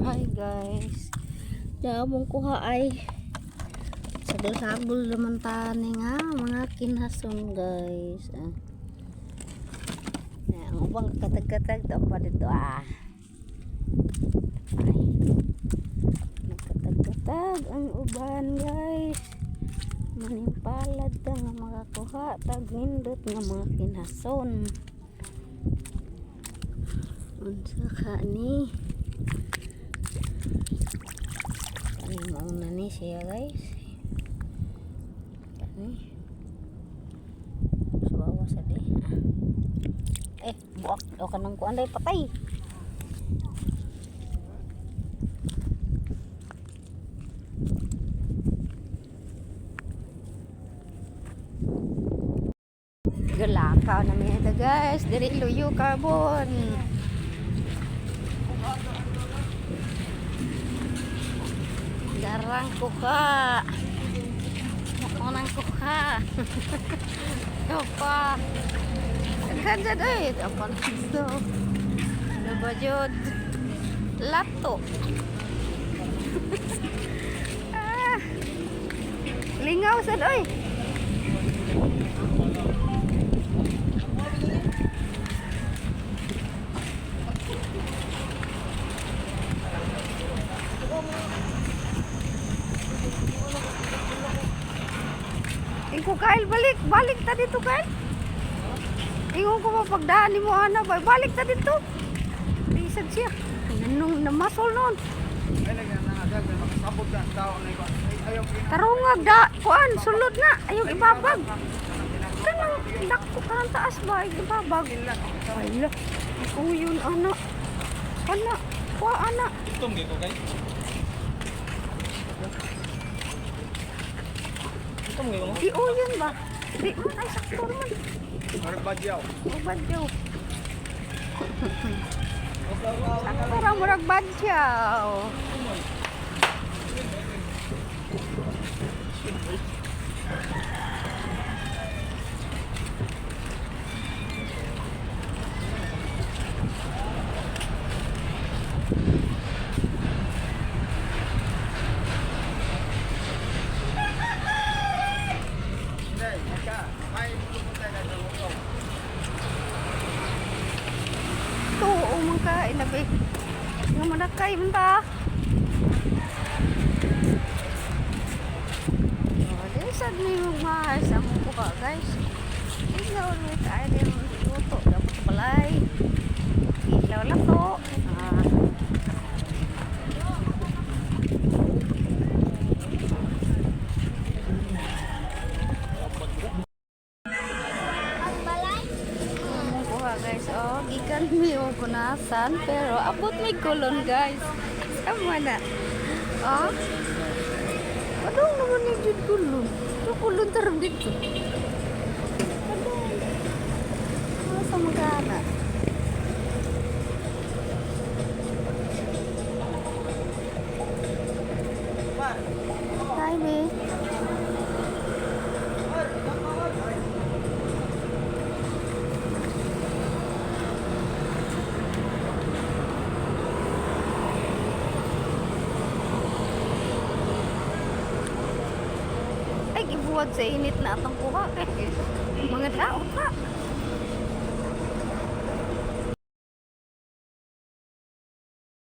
Hi guys. Damong kuha ay sagol-sagol naman tani nga mga kinhason guys. Ang ubang katag-katag pa dito Ay. Nakatag-katag ang uban guys. Manimpalad ta nga makakuha tag nindot nga mga kinhason. Unsa ka ni? Mauna ni siya guys. Kani. Suwawa sa di. Buak o kanang kuan day patay. Galakaw na mi ito guys. Diri luyo carbon. Garang kuha. Makunang kuha. Apa? Ganyan eh. Apa nito? Ano ba yun? Lato. Lingaw sad oy. Ikaw Kyle, balik ta dito Kyle. Ingon ko mapagdaan mo ana ba, balik ta dito. Lisad siya. Nung namasol noon. Tarungag da, kuan sulod na, ayaw ibabag. Kanang dako kanang taas ba, ibabag. Ala, ikaw yun anak. Kana, kuha anak. Itong dito guys. Di o yun ba? Di man ay sakto man. Murag badyaw. Badyaw. Sakto ra murag badyaw. Tuo man ka ilabi. Nga manakay man ta. Sad ni mas ang buka guys. Ilaw ni tayo din luto dapat balay. Ilaw lang to. Guys, gikan mi og punasan pero abot may kulon guys. Sama na. Adong naman ni jud kulon. Kulon tarong dito. Asa magana? Hi, me. Ay, gibuwag sa init na atong kuha kay mga tao pa.